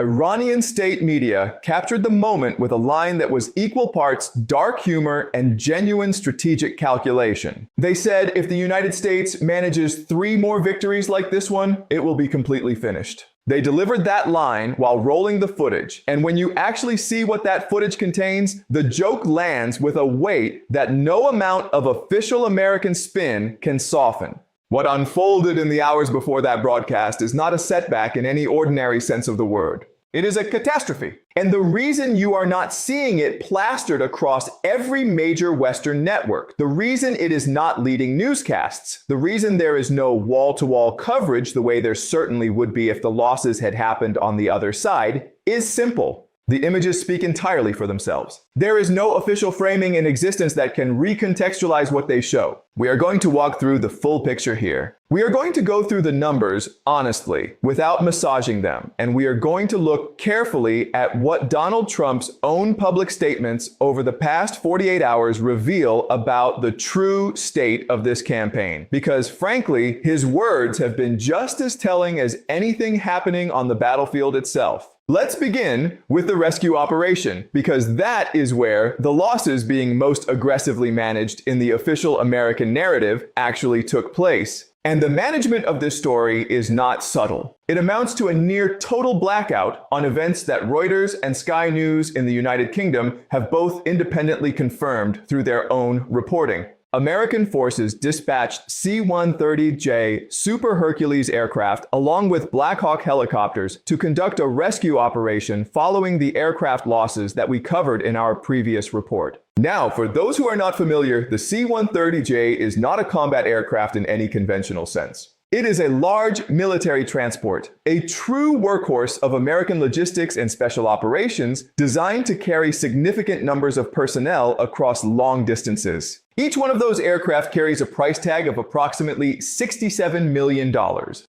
Iranian state media captured the moment with a line that was equal parts dark humor and genuine strategic calculation. They said if the United States manages 3 more victories like this one, it will be completely finished. They delivered that line while rolling the footage, and when you actually see what that footage contains, the joke lands with a weight that no amount of official American spin can soften. What unfolded in the hours before that broadcast is not a setback in any ordinary sense of the word. It is a catastrophe. And the reason you are not seeing it plastered across every major Western network, the reason it is not leading newscasts, the reason there is no wall-to-wall coverage the way there certainly would be if the losses had happened on the other side, is simple. The images speak entirely for themselves. There is no official framing in existence that can recontextualize what they show. We are going to walk through the full picture here. We are going to go through the numbers honestly, without massaging them, and we are going to look carefully at what Donald Trump's own public statements over the past 48 hours reveal about the true state of this campaign. Because frankly, his words have been just as telling as anything happening on the battlefield itself. Let's begin with the rescue operation, because that is where the losses being most aggressively managed in the official American narrative actually took place. And the management of this story is not subtle. It amounts to a near total blackout on events that Reuters and Sky News in the United Kingdom have both independently confirmed through their own reporting. American forces dispatched C-130J Super Hercules aircraft along with Black Hawk helicopters to conduct a rescue operation following the aircraft losses that we covered in our previous report. Now, for those who are not familiar, the C-130J is not a combat aircraft in any conventional sense. It is a large military transport, a true workhorse of American logistics and special operations designed to carry significant numbers of personnel across long distances. Each one of those aircraft carries a price tag of approximately $67 million.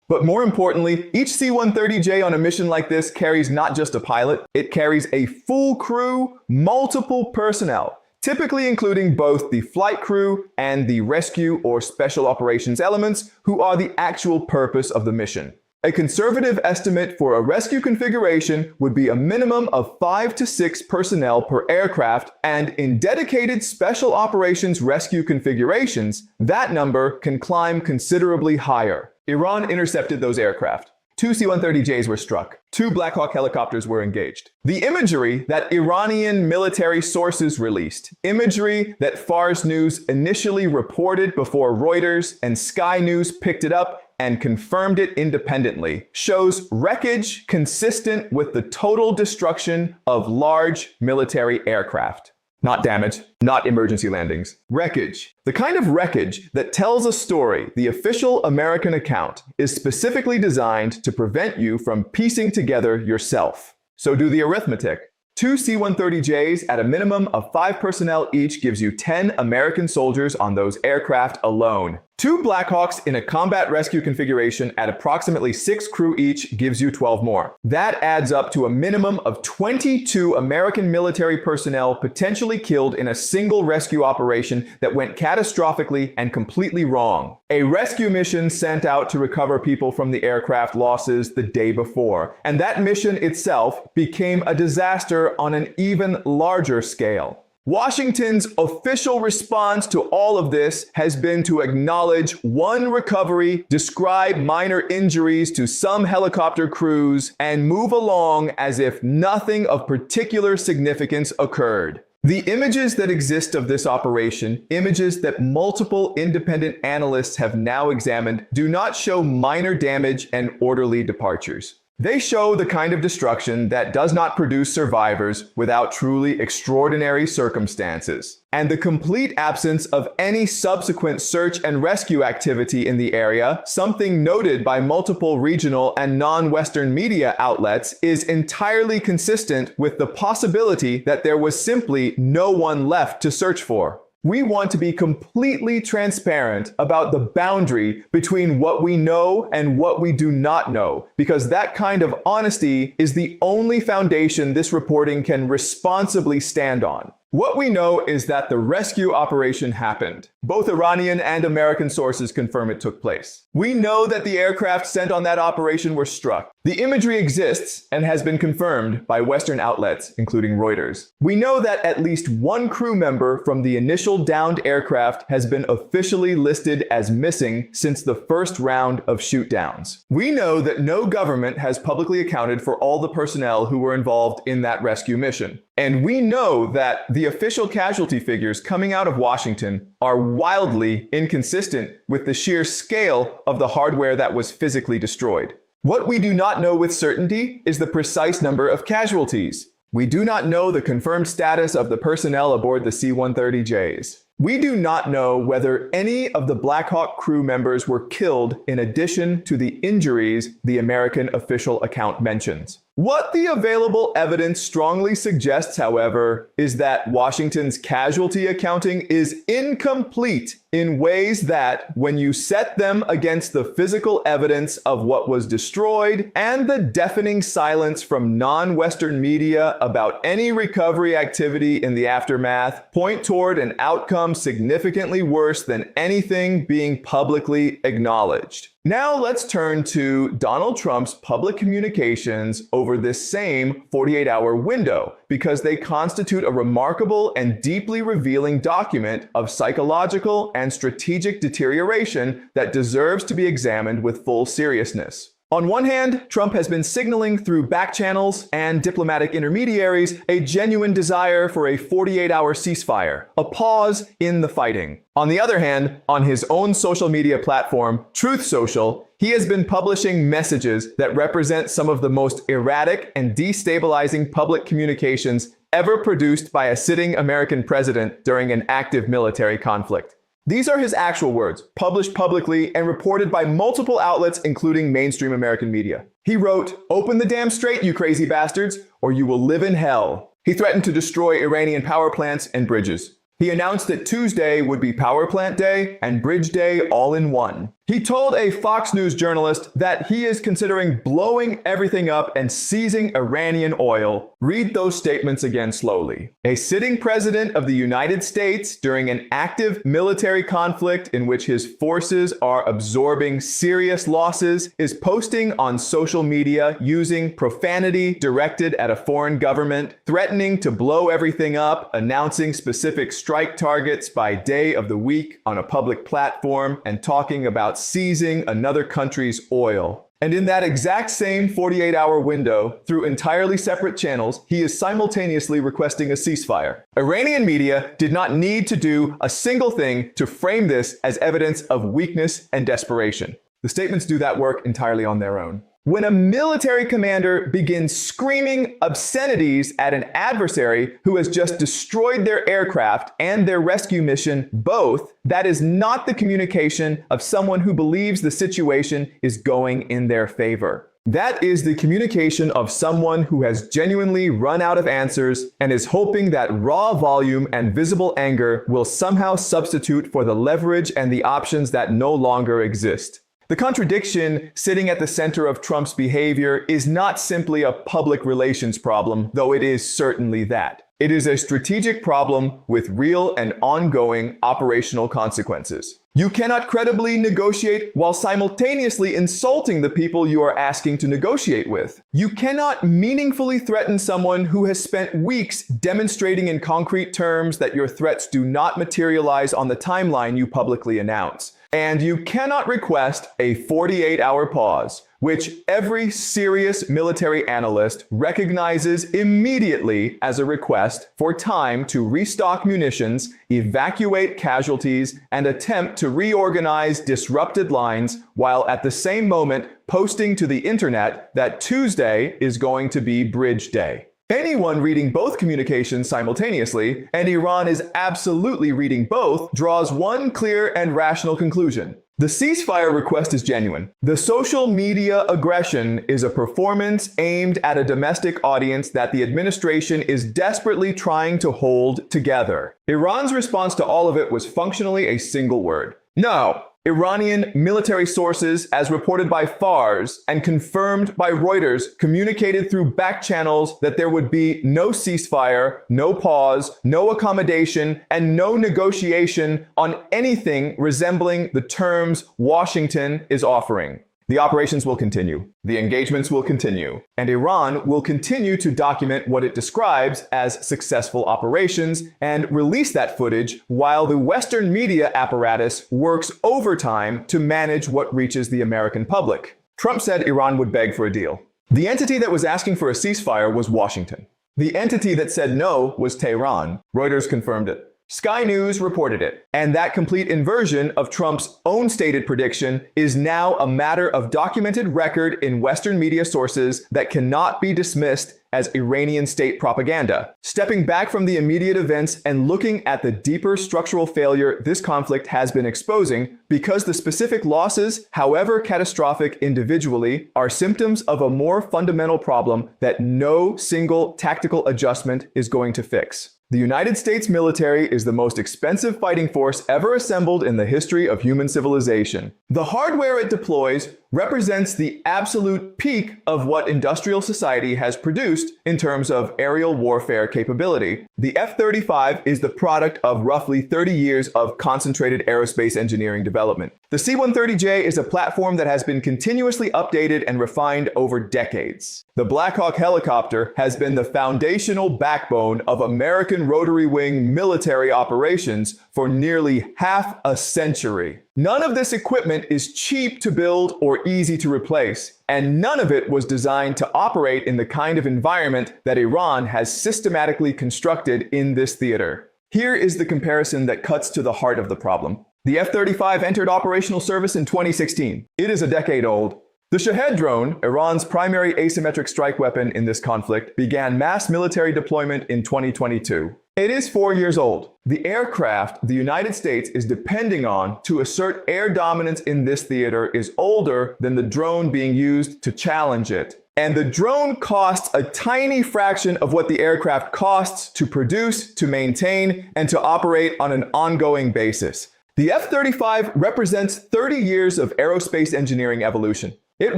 But more importantly, each C-130J on a mission like this carries not just a pilot, it carries a full crew, multiple personnel, typically including both the flight crew and the rescue or special operations elements who are the actual purpose of the mission. A conservative estimate for a rescue configuration would be a minimum of 5 to 6 personnel per aircraft, and in dedicated special operations rescue configurations, that number can climb considerably higher. Iran intercepted those aircraft. 2 C-130Js were struck. 2 Black Hawk helicopters were engaged. The imagery that Iranian military sources released, imagery that Fars News initially reported before Reuters and Sky News picked it up and confirmed it independently, shows wreckage consistent with the total destruction of large military aircraft. Not damage, not emergency landings. Wreckage. The kind of wreckage that tells a story the official American account is specifically designed to prevent you from piecing together yourself. So do the arithmetic. 2 C-130Js at a minimum of 5 personnel each gives you 10 American soldiers on those aircraft alone. 2 Black Hawks in a combat rescue configuration at approximately 6 crew each gives you 12 more. That adds up to a minimum of 22 American military personnel potentially killed in a single rescue operation that went catastrophically and completely wrong. A rescue mission sent out to recover people from the aircraft losses the day before, and that mission itself became a disaster on an even larger scale. Washington's official response to all of this has been to acknowledge one recovery, describe minor injuries to some helicopter crews, and move along as if nothing of particular significance occurred. The images that exist of this operation, images that multiple independent analysts have now examined, do not show minor damage and orderly departures. They show the kind of destruction that does not produce survivors without truly extraordinary circumstances, and the complete absence of any subsequent search and rescue activity in the area, something noted by multiple regional and non-Western media outlets, is entirely consistent with the possibility that there was simply no one left to search for. We want to be completely transparent about the boundary between what we know and what we do not know, because that kind of honesty is the only foundation this reporting can responsibly stand on. What we know is that the rescue operation happened. Both Iranian and American sources confirm it took place. We know that the aircraft sent on that operation were struck. The imagery exists and has been confirmed by Western outlets, including Reuters. We know that at least one crew member from the initial downed aircraft has been officially listed as missing since the first round of shoot-downs. We know that no government has publicly accounted for all the personnel who were involved in that rescue mission. And we know that the official casualty figures coming out of Washington are wildly inconsistent with the sheer scale of the hardware that was physically destroyed. What we do not know with certainty is the precise number of casualties. We do not know the confirmed status of the personnel aboard the C-130Js. We do not know whether any of the Black Hawk crew members were killed in addition to the injuries the American official account mentions. What the available evidence strongly suggests, however, is that Washington's casualty accounting is incomplete in ways that, when you set them against the physical evidence of what was destroyed and the deafening silence from non-Western media about any recovery activity in the aftermath, point toward an outcome significantly worse than anything being publicly acknowledged. Now let's turn to Donald Trump's public communications over this same 48-hour window, because they constitute a remarkable and deeply revealing document of psychological and strategic deterioration that deserves to be examined with full seriousness. On one hand, Trump has been signaling through back channels and diplomatic intermediaries a genuine desire for a 48-hour ceasefire, a pause in the fighting. On the other hand, on his own social media platform, Truth Social, he has been publishing messages that represent some of the most erratic and destabilizing public communications ever produced by a sitting American president during an active military conflict. These are his actual words, published publicly and reported by multiple outlets, including mainstream American media. He wrote, "Open the dam straight, you crazy bastards, or you will live in hell." He threatened to destroy Iranian power plants and bridges. He announced that Tuesday would be Power Plant Day and Bridge Day all in one. He told a Fox News journalist that he is considering blowing everything up and seizing Iranian oil. Read those statements again slowly. A sitting president of the United States during an active military conflict in which his forces are absorbing serious losses is posting on social media using profanity directed at a foreign government, threatening to blow everything up, announcing specific strike targets by day of the week on a public platform, and talking about seizing another country's oil. And in that exact same 48-hour window, through entirely separate channels, he is simultaneously requesting a ceasefire. Iranian media did not need to do a single thing to frame this as evidence of weakness and desperation. The statements do that work entirely on their own. When a military commander begins screaming obscenities at an adversary who has just destroyed their aircraft and their rescue mission both, that is not the communication of someone who believes the situation is going in their favor. That is the communication of someone who has genuinely run out of answers and is hoping that raw volume and visible anger will somehow substitute for the leverage and the options that no longer exist. The contradiction sitting at the center of Trump's behavior is not simply a public relations problem, though it is certainly that. It is a strategic problem with real and ongoing operational consequences. You cannot credibly negotiate while simultaneously insulting the people you are asking to negotiate with. You cannot meaningfully threaten someone who has spent weeks demonstrating in concrete terms that your threats do not materialize on the timeline you publicly announce. And you cannot request a 48-hour pause, which every serious military analyst recognizes immediately as a request for time to restock munitions, evacuate casualties, and attempt to reorganize disrupted lines, while at the same moment posting to the internet that Tuesday is going to be Bridge Day. Anyone reading both communications simultaneously, and Iran is absolutely reading both, draws one clear and rational conclusion. The ceasefire request is genuine. The social media aggression is a performance aimed at a domestic audience that the administration is desperately trying to hold together. Iran's response to all of it was functionally a single word: no. Iranian military sources, as reported by Fars and confirmed by Reuters, communicated through back channels that there would be no ceasefire, no pause, no accommodation, and no negotiation on anything resembling the terms Washington is offering. The operations will continue, the engagements will continue, and Iran will continue to document what it describes as successful operations and release that footage while the Western media apparatus works overtime to manage what reaches the American public. Trump said Iran would beg for a deal. The entity that was asking for a ceasefire was Washington. The entity that said no was Tehran. Reuters confirmed it. Sky News reported it, and that complete inversion of Trump's own stated prediction is now a matter of documented record in Western media sources that cannot be dismissed as Iranian state propaganda. Stepping back from the immediate events and looking at the deeper structural failure this conflict has been exposing, because the specific losses, however catastrophic individually, are symptoms of a more fundamental problem that no single tactical adjustment is going to fix. The United States military is the most expensive fighting force ever assembled in the history of human civilization. The hardware it deploys represents the absolute peak of what industrial society has produced in terms of aerial warfare capability. The F-35 is the product of roughly 30 years of concentrated aerospace engineering development. The C-130J is a platform that has been continuously updated and refined over decades. The Black Hawk helicopter has been the foundational backbone of American rotary wing military operations for nearly half a century. None of this equipment is cheap to build or easy to replace, and none of it was designed to operate in the kind of environment that Iran has systematically constructed in this theater. Here is the comparison that cuts to the heart of the problem. The F-35 entered operational service in 2016. It is a decade old. The Shahed drone, Iran's primary asymmetric strike weapon in this conflict, began mass military deployment in 2022. It is 4 years old. The aircraft the United States is depending on to assert air dominance in this theater is older than the drone being used to challenge it. And the drone costs a tiny fraction of what the aircraft costs to produce, to maintain, and to operate on an ongoing basis. The F-35 represents 30 years of aerospace engineering evolution. It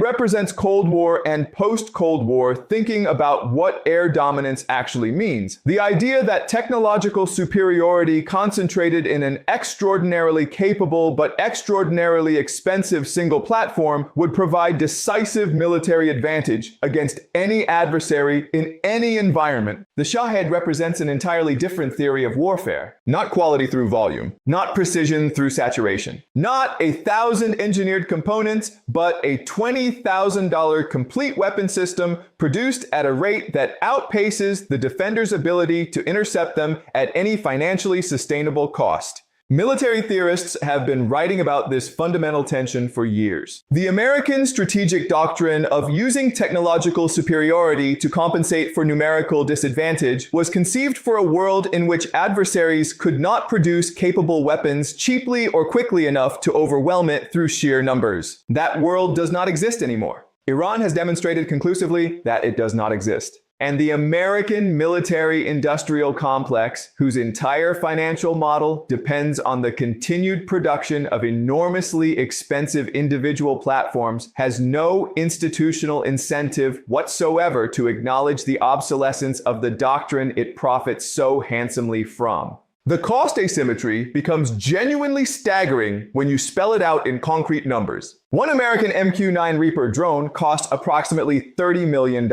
represents Cold War and post-Cold War thinking about what air dominance actually means. The idea that technological superiority concentrated in an extraordinarily capable but extraordinarily expensive single platform would provide decisive military advantage against any adversary in any environment. The Shahed represents an entirely different theory of warfare. Not quality through volume, not precision through saturation, not 1,000 engineered components, but a $20,000 complete weapon system produced at a rate that outpaces the defender's ability to intercept them at any financially sustainable cost. Military theorists have been writing about this fundamental tension for years. The American strategic doctrine of using technological superiority to compensate for numerical disadvantage was conceived for a world in which adversaries could not produce capable weapons cheaply or quickly enough to overwhelm it through sheer numbers. That world does not exist anymore. Iran has demonstrated conclusively that it does not exist. And the American military-industrial complex, whose entire financial model depends on the continued production of enormously expensive individual platforms, has no institutional incentive whatsoever to acknowledge the obsolescence of the doctrine it profits so handsomely from. The cost asymmetry becomes genuinely staggering when you spell it out in concrete numbers. One American MQ-9 Reaper drone cost approximately $30 million.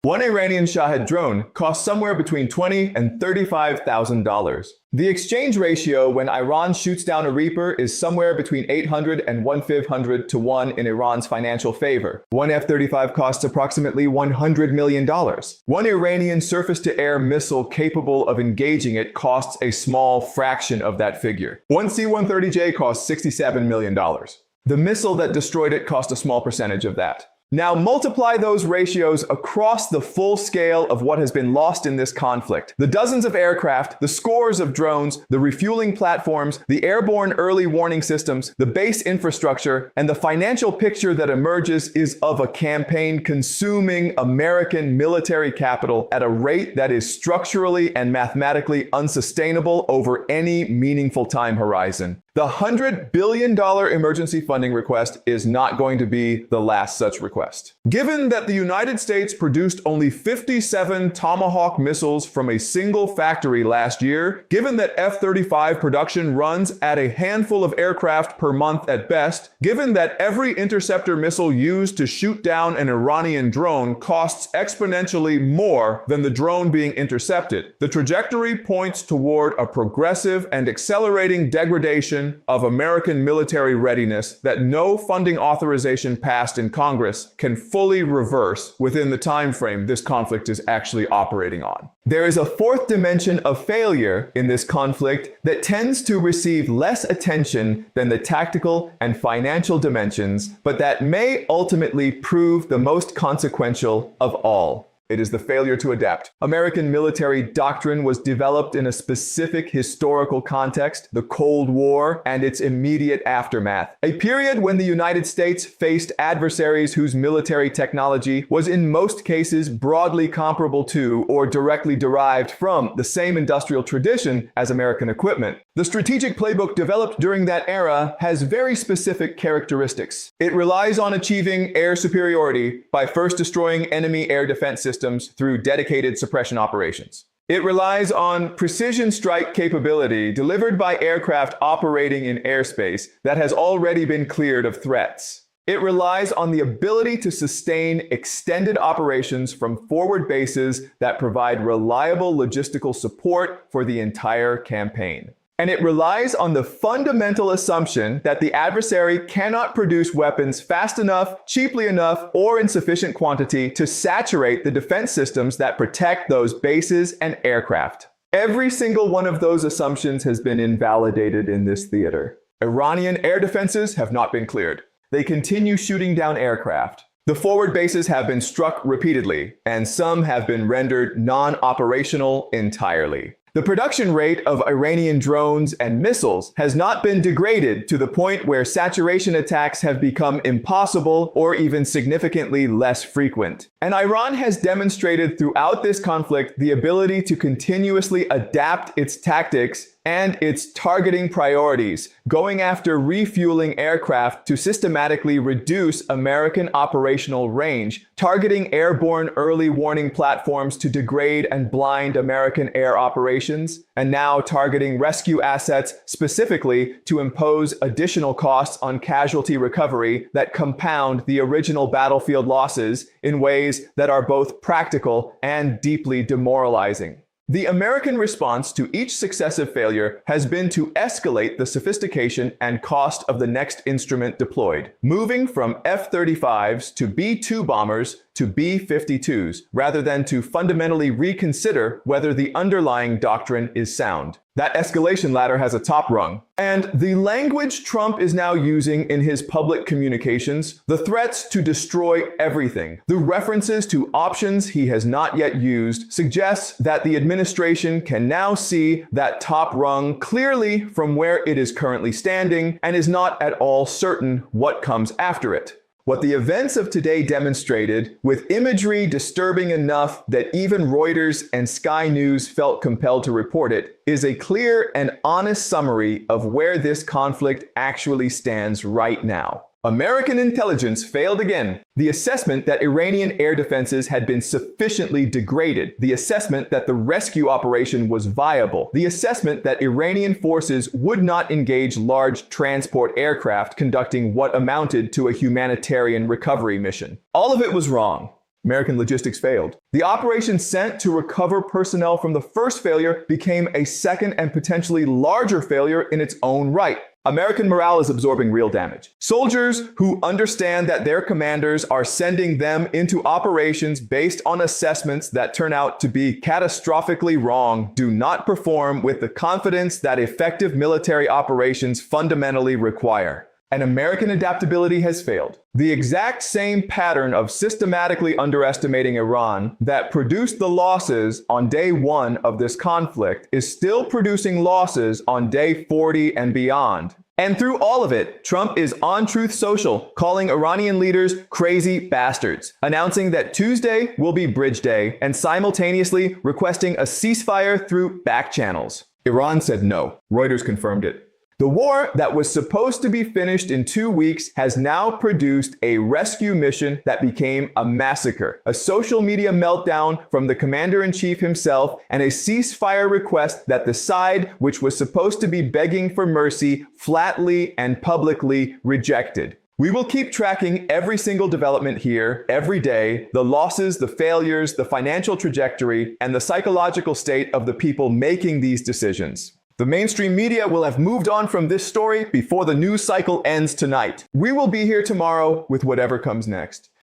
One Iranian Shahed drone costs somewhere between $20,000 and $35,000. The exchange ratio when Iran shoots down a Reaper is somewhere between 800 and 1/500 to 1 in Iran's financial favor. One F-35 costs approximately $100 million. One Iranian surface-to-air missile capable of engaging it costs a small fraction of that figure. One C-130J costs $67 million. The missile that destroyed it cost a small percentage of that. Now multiply those ratios across the full scale of what has been lost in this conflict. The dozens of aircraft, the scores of drones, the refueling platforms, the airborne early warning systems, the base infrastructure, and the financial picture that emerges is of a campaign consuming American military capital at a rate that is structurally and mathematically unsustainable over any meaningful time horizon. The $100 billion emergency funding request is not going to be the last such request. Given that the United States produced only 57 Tomahawk missiles from a single factory last year, given that F-35 production runs at a handful of aircraft per month at best, given that every interceptor missile used to shoot down an Iranian drone costs exponentially more than the drone being intercepted, the trajectory points toward a progressive and accelerating degradation of American military readiness that no funding authorization passed in Congress can fully reverse within the time frame this conflict is actually operating on. There is a fourth dimension of failure in this conflict that tends to receive less attention than the tactical and financial dimensions, but that may ultimately prove the most consequential of all. It is the failure to adapt. American military doctrine was developed in a specific historical context, the Cold War and its immediate aftermath, a period when the United States faced adversaries whose military technology was in most cases broadly comparable to or directly derived from the same industrial tradition as American equipment. The strategic playbook developed during that era has very specific characteristics. It relies on achieving air superiority by first destroying enemy air defense systems through dedicated suppression operations. It relies on precision strike capability delivered by aircraft operating in airspace that has already been cleared of threats. It relies on the ability to sustain extended operations from forward bases that provide reliable logistical support for the entire campaign. And it relies on the fundamental assumption that the adversary cannot produce weapons fast enough, cheaply enough, or in sufficient quantity to saturate the defense systems that protect those bases and aircraft. Every single one of those assumptions has been invalidated in this theater. Iranian air defenses have not been cleared. They continue shooting down aircraft. The forward bases have been struck repeatedly, and some have been rendered non-operational entirely. The production rate of Iranian drones and missiles has not been degraded to the point where saturation attacks have become impossible or even significantly less frequent. And Iran has demonstrated throughout this conflict the ability to continuously adapt its tactics and its targeting priorities, going after refueling aircraft to systematically reduce American operational range, targeting airborne early warning platforms to degrade and blind American air operations, and now targeting rescue assets specifically to impose additional costs on casualty recovery that compound the original battlefield losses in ways that are both practical and deeply demoralizing. The American response to each successive failure has been to escalate the sophistication and cost of the next instrument deployed, moving from F-35s to B-2 bombers to B-52s, rather than to fundamentally reconsider whether the underlying doctrine is sound. That escalation ladder has a top rung. And the language Trump is now using in his public communications, the threats to destroy everything, the references to options he has not yet used, suggests that the administration can now see that top rung clearly from where it is currently standing and is not at all certain what comes after it. What the events of today demonstrated, with imagery disturbing enough that even Reuters and Sky News felt compelled to report it, is a clear and honest summary of where this conflict actually stands right now. American intelligence failed again. The assessment that Iranian air defenses had been sufficiently degraded, the assessment that the rescue operation was viable, the assessment that Iranian forces would not engage large transport aircraft conducting what amounted to a humanitarian recovery mission. All of it was wrong. American logistics failed. The operation sent to recover personnel from the first failure became a second and potentially larger failure in its own right. American morale is absorbing real damage. Soldiers who understand that their commanders are sending them into operations based on assessments that turn out to be catastrophically wrong do not perform with the confidence that effective military operations fundamentally require. And American adaptability has failed. The exact same pattern of systematically underestimating Iran that produced the losses on day 1 of this conflict is still producing losses on day 40 and beyond. And through all of it, Trump is on Truth Social calling Iranian leaders crazy bastards, announcing that Tuesday will be Bridge Day and simultaneously requesting a ceasefire through back channels. Iran said no. Reuters confirmed it. The war that was supposed to be finished in 2 weeks has now produced a rescue mission that became a massacre, a social media meltdown from the commander-in-chief himself, and a ceasefire request that the side which was supposed to be begging for mercy flatly and publicly rejected. We will keep tracking every single development here, every day, the losses, the failures, the financial trajectory, and the psychological state of the people making these decisions. The mainstream media will have moved on from this story before the news cycle ends tonight. We will be here tomorrow with whatever comes next.